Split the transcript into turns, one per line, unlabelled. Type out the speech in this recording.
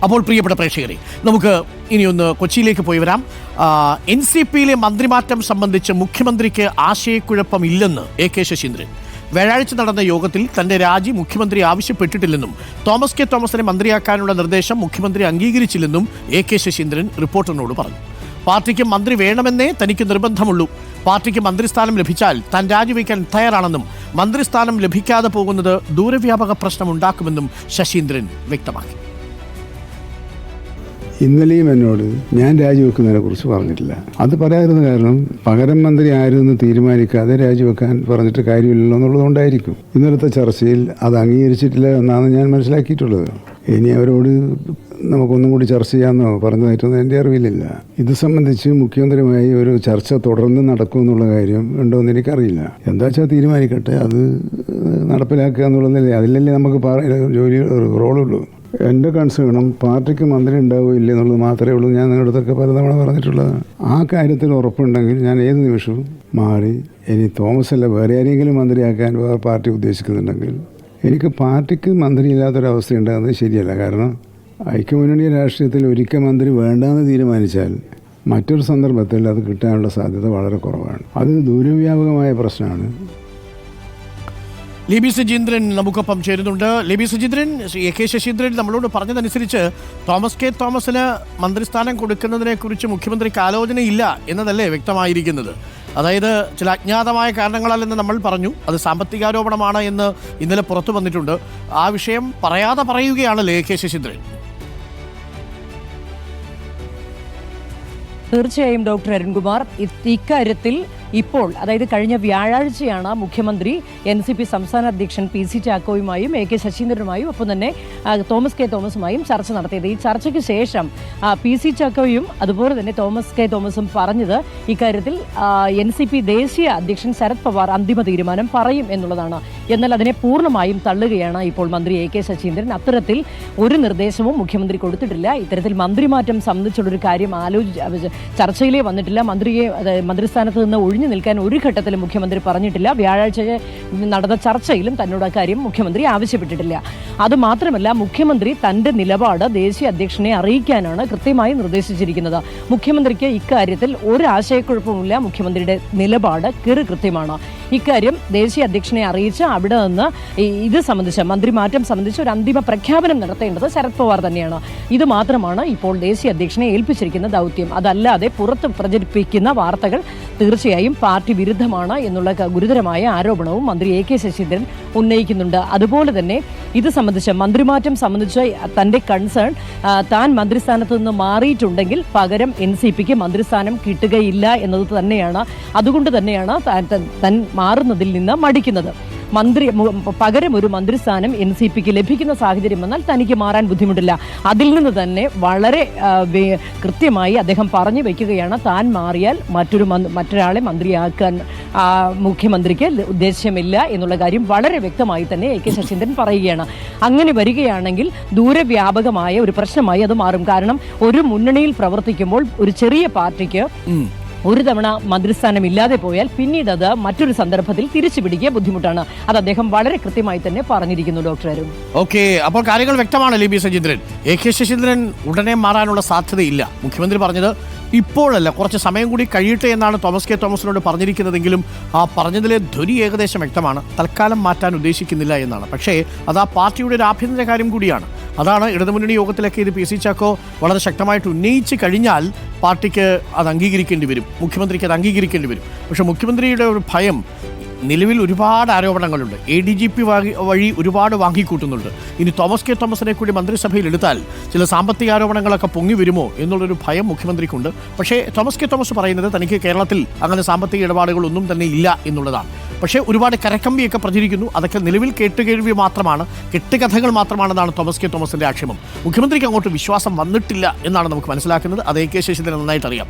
അപ്പോൾ പ്രിയപ്പെട്ട പ്രേക്ഷകരെ, നമുക്ക് ഇനിയൊന്ന് കൊച്ചിയിലേക്ക് പോയി വരാം. NCPയിലെ മന്ത്രിമാറ്റം സംബന്ധിച്ച് മുഖ്യമന്ത്രിക്ക് ആശയക്കുഴപ്പമില്ലെന്ന് AK ശശീന്ദ്രൻ. വ്യാഴാഴ്ച നടന്ന യോഗത്തിൽ തന്റെ രാജി മുഖ്യമന്ത്രി ആവശ്യപ്പെട്ടിട്ടില്ലെന്നും തോമസ് കെ തോമസിനെ മന്ത്രിയാക്കാനുള്ള നിർദ്ദേശം മുഖ്യമന്ത്രി അംഗീകരിച്ചില്ലെന്നും AK ശശീന്ദ്രൻ റിപ്പോർട്ടറിനോട് പറഞ്ഞു. പാർട്ടിക്ക് മന്ത്രി വേണമെന്നേ തനിക്ക് നിർബന്ധമുള്ളൂ. പാർട്ടിക്ക് മന്ത്രിസ്ഥാനം ലഭിച്ചാൽ താൻ രാജിവെക്കാൻ തയ്യാറാണെന്നും മന്ത്രിസ്ഥാനം ലഭിക്കാതെ പോകുന്നത് ദൂരവ്യാപക പ്രശ്നമുണ്ടാക്കുമെന്നും ശശീന്ദ്രൻ വ്യക്തമാക്കി.
ഇന്നലെയും എന്നോട് ഞാൻ രാജിവെക്കുന്നതിനെ കുറിച്ച് പറഞ്ഞിട്ടില്ല. അത് പറയാതിരുന്ന കാരണം പകരം മന്ത്രി ആരെന്ന് തീരുമാനിക്കാതെ രാജിവെക്കാൻ പറഞ്ഞിട്ട് കാര്യമില്ലല്ലോ എന്നുള്ളതുകൊണ്ടായിരിക്കും. ഇന്നലത്തെ ചർച്ചയിൽ അത് അംഗീകരിച്ചിട്ടില്ല എന്നാണ് ഞാൻ മനസ്സിലാക്കിയിട്ടുള്ളത്. ഇനി അവരോട് നമുക്കൊന്നും കൂടി ചർച്ച ചെയ്യാമെന്നോ പറഞ്ഞതായിട്ടൊന്നും എൻ്റെ അറിവിലില്ല. ഇത് സംബന്ധിച്ച് മുഖ്യമന്ത്രിയുമായി ഒരു ചർച്ച തുടർന്ന് നടക്കുമെന്നുള്ള കാര്യം ഉണ്ടോ എന്ന് എനിക്കറിയില്ല. എന്താ വെച്ചാൽ തീരുമാനിക്കട്ടെ, അത് നടപ്പിലാക്കുക എന്നുള്ളതല്ലേ, അതിലല്ലേ നമുക്ക് ജോലി റോളുള്ളൂ. എൻ്റെ കൺസേണും പാർട്ടിക്ക് മന്ത്രി ഉണ്ടാവുകയോ ഇല്ല എന്നുള്ളത് മാത്രമേ ഉള്ളൂ. ഞാൻ നിങ്ങളുടെ അടുത്തൊക്കെ പലതവണ പറഞ്ഞിട്ടുള്ളത്. ആ കാര്യത്തിൽ ഉറപ്പുണ്ടെങ്കിൽ ഞാൻ ഏത് നിമിഷവും മാറി ഇനി തോമസ് അല്ല വേറെ ആരെങ്കിലും മന്ത്രിയാക്കാൻ പാർട്ടി ഉദ്ദേശിക്കുന്നുണ്ടെങ്കിൽ എനിക്ക് പാർട്ടിക്ക് മന്ത്രിയില്ലാത്തൊരവസ്ഥ ഉണ്ടാകുന്നത് ശരിയല്ല. കാരണം ഐക്യമുന്നണി രാഷ്ട്രീയത്തിൽ ഒരിക്കൽ മന്ത്രി വേണ്ടാന്ന് തീരുമാനിച്ചാൽ മറ്റൊരു സന്ദർഭത്തിൽ അത് കിട്ടാനുള്ള സാധ്യത വളരെ കുറവാണ്. അത് ദൂരവ്യാപകമായ പ്രശ്നമാണ്.
ലിബി സുജീന്ദ്രൻ നമുക്കൊപ്പം ചേരുന്നുണ്ട്. ലിബി സുജീന്ദ്രൻ, AK ശശീന്ദ്രൻ നമ്മളോട് പറഞ്ഞതനുസരിച്ച് തോമസ് കെ തോമസിന് മന്ത്രിസ്ഥാനം കൊടുക്കുന്നതിനെ കുറിച്ച് മുഖ്യമന്ത്രിക്ക് ആലോചനയില്ല എന്നതല്ലേ വ്യക്തമായിരിക്കുന്നത്. അതായത് ചില അജ്ഞാതമായ കാരണങ്ങളല്ലെന്ന് നമ്മൾ പറഞ്ഞു. അത് സാമ്പത്തികാരോപണമാണ് എന്ന് ഇന്നലെ പുറത്തു വന്നിട്ടുണ്ട്. ആ വിഷയം പറയാതെ പറയുകയാണല്ലേ AK ശശീന്ദ്രൻ?
തീർച്ചയായും ഡോക്ടർ അരുൺകുമാർ, ഇക്കാര്യത്തിൽ ഇപ്പോൾ, അതായത് കഴിഞ്ഞ വ്യാഴാഴ്ചയാണ് മുഖ്യമന്ത്രി NCP സംസ്ഥാന അധ്യക്ഷൻ PC ചാക്കോയുമായും AK ശശീന്ദ്രനുമായും ഒപ്പം തന്നെ തോമസ് കെ തോമസുമായും ചർച്ച നടത്തിയത്. ഈ ചർച്ചയ്ക്ക് ശേഷം PC ചാക്കോയും അതുപോലെ തന്നെ തോമസ് കെ തോമസും പറഞ്ഞത് ഇക്കാര്യത്തിൽ NCP ദേശീയ അധ്യക്ഷൻ ശരത് പവാർ അന്തിമ തീരുമാനം പറയും എന്നുള്ളതാണ്. എന്നാൽ അതിനെ പൂർണ്ണമായും തള്ളുകയാണ് ഇപ്പോൾ മന്ത്രി AK ശശീന്ദ്രൻ. അത്തരത്തിൽ ഒരു നിർദ്ദേശവും മുഖ്യമന്ത്രി കൊടുത്തിട്ടില്ല. ഇത്തരത്തിൽ മന്ത്രിമാറ്റം സംബന്ധിച്ചുള്ളൊരു കാര്യം ചർച്ചയിലേ വന്നിട്ടില്ല. മന്ത്രിസ്ഥാനത്ത് നിന്ന് ഒഴിഞ്ഞു നിൽക്കാൻ ഒരു ഘട്ടത്തിലും മുഖ്യമന്ത്രി പറഞ്ഞിട്ടില്ല. വ്യാഴാഴ്ച നടന്ന ചർച്ചയിലും തന്നോട് കാര്യം മുഖ്യമന്ത്രി ആവശ്യപ്പെട്ടിട്ടില്ല. അതുമാത്രമല്ല, മുഖ്യമന്ത്രി തന്റെ നിലപാട് ദേശീയ അധ്യക്ഷനെ അറിയിക്കാനാണ് കൃത്യമായി നിർദ്ദേശിച്ചിരിക്കുന്നത്. മുഖ്യമന്ത്രിക്ക് ഇക്കാര്യത്തിൽ ഒരു ആശയക്കുഴപ്പമില്ല. മുഖ്യമന്ത്രിയുടെ നിലപാട് കൃത്യമാണ്. ഇക്കാര്യം ദേശീയ അധ്യക്ഷനെ അറിയിച്ച് അവിടെ നിന്ന് ഇത് സംബന്ധിച്ച് മന്ത്രിമാറ്റം സംബന്ധിച്ച് ഒരു അന്തിമ പ്രഖ്യാപനം നടത്തേണ്ടത് ശരത് പവാർ തന്നെയാണ്. ഇത് മാത്രമാണ് ഇപ്പോൾ ദേശീയ അധ്യക്ഷനെ ഏൽപ്പിച്ചിരിക്കുന്ന ദൗത്യം. അതല്ലാതെ പുറത്ത് പ്രചരിപ്പിക്കുന്ന വാർത്തകൾ തീർച്ചയായും പാർട്ടി വിരുദ്ധമാണ് എന്നുള്ള ഗുരുതരമായ ആരോപണവും മന്ത്രി AK ശശീന്ദ്രൻ ഉന്നയിക്കുന്നുണ്ട്. അതുപോലെ തന്നെ ഇത് സംബന്ധിച്ച് മന്ത്രിമാറ്റം സംബന്ധിച്ച് തന്റെ കൺസേൺ, താൻ മന്ത്രിസ്ഥാനത്ത് നിന്ന് മാറിയിട്ടുണ്ടെങ്കിൽ പകരം NCPക്ക് മന്ത്രിസ്ഥാനം കിട്ടുകയില്ല എന്നത് തന്നെയാണ്. അതുകൊണ്ട് തന്നെയാണ് താൻ മാറുന്നതിൽ നിന്ന് മടിക്കുന്നത്. പകരം ഒരു മന്ത്രിസ്ഥാനം NCPക്ക് ലഭിക്കുന്ന സാഹചര്യം വന്നാൽ തനിക്ക് മാറാൻ ബുദ്ധിമുട്ടില്ല. അതിൽ നിന്ന് തന്നെ വളരെ കൃത്യമായി അദ്ദേഹം പറഞ്ഞു വയ്ക്കുകയാണ്, താൻ മാറിയാൽ മറ്റൊരാളെ മന്ത്രിയാക്കാൻ മുഖ്യമന്ത്രിക്ക് ഉദ്ദേശമില്ല എന്നുള്ള കാര്യം വളരെ വ്യക്തമായി തന്നെ AK ശശീന്ദ്രൻ പറയുകയാണ്. അങ്ങനെ വരികയാണെങ്കിൽ ദൂരവ്യാപകമായ ഒരു പ്രശ്നമായി അത് മാറും. കാരണം ഒരു മുന്നണിയിൽ പ്രവർത്തിക്കുമ്പോൾ ഒരു ചെറിയ പാർട്ടിക്ക് ഒരു തവണ മന്ത്രിസ്ഥാനം ഇല്ലാതെ പോയാൽ പിന്നീട് അത് മറ്റൊരു സന്ദർഭത്തിൽ തിരിച്ചു പിടിക്കുക ബുദ്ധിമുട്ടാണ്. അത് അദ്ദേഹം വളരെ കൃത്യമായി തന്നെ പറഞ്ഞിരിക്കുന്നു. ഡോക്ടർ അരുൺ,
ഓക്കെ, അപ്പോൾ കാര്യങ്ങൾ വ്യക്തമാണ്. ലിബി സുജീന്ദ്രൻ, AK ശശീന്ദ്രൻ ഉടനെ മാറാനുള്ള സാധ്യതയില്ല. മുഖ്യമന്ത്രി പറഞ്ഞത് ഇപ്പോഴല്ല, കുറച്ച് സമയം കൂടി കഴിയട്ടെ എന്നാണ് തോമസ് കെ തോമസിനോട് പറഞ്ഞിരിക്കുന്നതെങ്കിലും ആ പറഞ്ഞതിലെ ധ്വനി ഏകദേശം വ്യക്തമാണ്. തൽക്കാലം മാറ്റാൻ ഉദ്ദേശിക്കുന്നില്ല എന്നാണ്. പക്ഷേ അത് ആ പാർട്ടിയുടെ ഒരു ആഭ്യന്തര കാര്യം കൂടിയാണ്. അതാണ് ഇടതുമുന്നണി യോഗത്തിലൊക്കെ ഇത് PC ചാക്കോ വളരെ ശക്തമായിട്ട് ഉന്നയിച്ച് കഴിഞ്ഞാൽ പാർട്ടിക്ക് അത് അംഗീകരിക്കേണ്ടി വരും, മുഖ്യമന്ത്രിക്ക് അത് അംഗീകരിക്കേണ്ടി വരും. പക്ഷേ മുഖ്യമന്ത്രിയുടെ ഒരു ഭയം, നിലവിൽ ഒരുപാട് ആരോപണങ്ങളുണ്ട്, ADGP വഴി ഒരുപാട് വാങ്ങിക്കൂട്ടുന്നുണ്ട്. ഇനി തോമസ് കെ തോമസിനെ കൂടി മന്ത്രിസഭയിൽ എടുത്താൽ ചില സാമ്പത്തിക ആരോപണങ്ങളൊക്കെ പൊങ്ങി വരുമോ എന്നുള്ളൊരു ഭയം മുഖ്യമന്ത്രിക്കുണ്ട്. പക്ഷേ തോമസ് കെ തോമസ് പറയുന്നത് തനിക്ക് കേരളത്തിൽ അങ്ങനെ സാമ്പത്തിക ഇടപാടുകളൊന്നും തന്നെ ഇല്ല എന്നുള്ളതാണ്. പക്ഷേ ഒരുപാട് കരക്കമ്പിയൊക്കെ പ്രചരിക്കുന്നു. അതൊക്കെ നിലവിൽ കേട്ടുകേൾവി മാത്രമാണ്, കെട്ടുകഥകൾ മാത്രമാണെന്നാണ് തോമസ് കെ തോമസിൻ്റെ ആക്ഷേപം. മുഖ്യമന്ത്രിക്ക് അങ്ങോട്ട് വിശ്വാസം വന്നിട്ടില്ല എന്നാണ് നമുക്ക് മനസ്സിലാക്കുന്നത്. അത് AK ശശീന്ദ്രൻ നന്നായിട്ട് അറിയാം.